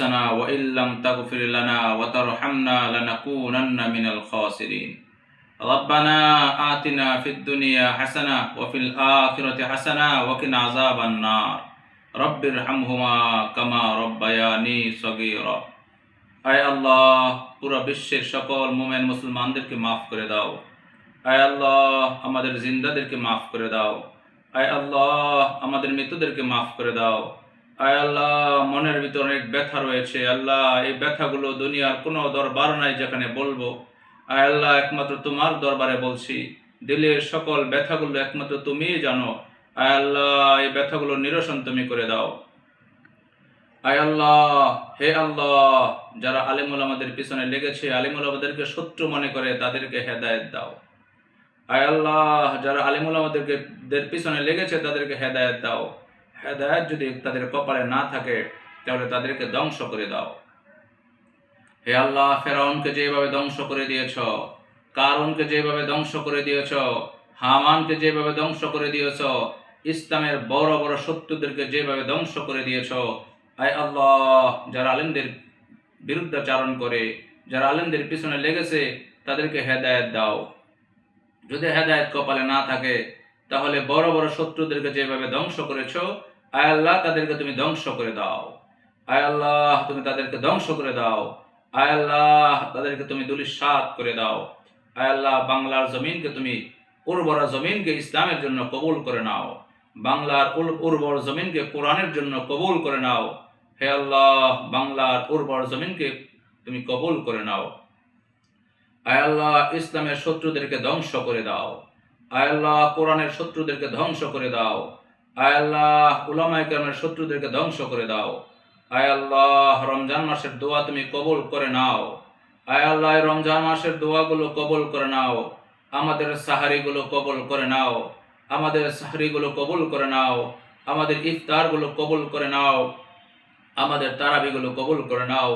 أنفسنا وإن لم تغفر لنا وترحمنا لنكونن من الخاسرين ربنا آتنا في الدنيا حسنة وفي الآخرة حسنة وقنا عذاب النار رب ارحمهما كما ربياني صغيرا আয় আল্লাহ পুরো বিশ্বের সকল মুমিন মুসলমানদেরকে মাফ করে দাও। আয় আল্লাহ আমাদের জিন্দাদেরকে মাফ করে দাও। আয় আল্লাহ আমাদের মৃতদেরকে মাফ করে দাও। আয় আল্লাহ মনের ভিতরে অনেক ব্যথা রয়েছে, আল্লাহ এই ব্যথাগুলো দুনিয়ার কোনো দরবার নাই যেখানে বলবো। আয় আল্লাহ একমাত্র তোমার দরবারে বলছি, দিলের সকল ব্যথাগুলো একমাত্র তুমিই জানো। আয় আল্লাহ এই ব্যথাগুলো নিরসন তুমি করে দাও। আয় আল্লাহ, হে আল্লাহ, যারা আলেম ওলামাদের পিছনে লেগেছে, আলেম ওলামাদেরকে শত্রু মনে করে তাদেরকে হেদায়েত দাও। আয় আল্লাহ, যারা আলেম ওলামাদের পিছনে লেগেছে তাদেরকে হেদায়েত দাও। হেদায়েত যদি তাদের কপালে না থাকে তাহলে তাদেরকে ধ্বংস করে দাও। হে আল্লাহ, ফেরাউনকে যেভাবে ধ্বংস করে দিয়েছ, কারুনকে যেভাবে ধ্বংস করে দিয়েছ, হামানকে যেভাবে ধ্বংস করে দিয়েছ, ইসলামের বড় বড় শত্রুদেরকে যেভাবে ধ্বংস করে দিয়েছ, আয় আল্লাহ, যারা আলেমদের বিরুদ্ধাচারণ করে, যারা আলেমদের পিছনে লেগেছে তাদেরকে হেদায়েত দাও। যদি হেদায়েত কপালে না থাকে তাহলে বড় বড় শত্রুদেরকে যেভাবে ধ্বংস করেছ, আয় আল্লাহ তাদেরকে তুমি ধ্বংস করে দাও। আয় আল্লাহ তুমি তাদেরকে ধ্বংস করে দাও। আয় আল্লাহ তাদেরকে তুমি ধূলিসাৎ করে দাও। আয় আল্লাহ বাংলার জমিনকে তুমি উর্বর জমিনকে ইসলামের জন্য কবুল করে নাও। বাংলার উর্বর জমিনকে কোরআনের জন্য কবুল করে নাও। হে আল্লাহ, বাংলার উর্বর জমিনকে তুমি কবুল করে নাও। আয় আল্লাহ ইসলামের শত্রুদেরকে ধ্বংস করে দাও। আয় আল্লাহ কোরআনের শত্রুদেরকে ধ্বংস করে দাও। আয় আল্লাহ উলামায়ে কেরামের শত্রুদেরকে ধ্বংস করে দাও। আয় আল্লাহ রমজান মাসের দোয়া তুমি কবুল করে নাও। আয় আল্লাহ রমজান মাসের দোয়াগুলো কবুল করে নাও। আমাদের সাহারিগুলো কবুল করে নাও। আমাদের সাহারিগুলো কবুল করে নাও। আমাদের ইফতারগুলো কবুল করে নাও। আমাদের তারাবিগুলো কবুল করে নাও।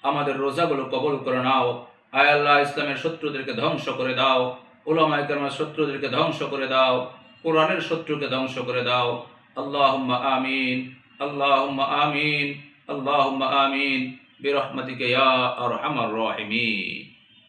আমাদের রোজাগুলো কবুল করে নাও। আয় আল্লাহ ইসলামের শত্রুদেরকে ধ্বংস করে দাও। উলামায়ে কেরামের শত্রুদেরকে ধ্বংস করে দাও। কোরআনের শত্রুকে ধ্বংস করে দাও। আল্লাহুম্মা আমিন, আল্লাহুম্মা আমিন, আল্লাহুম্মা আমিন বিরহমাতিকা ইয়া আরহামার রাহিমিন।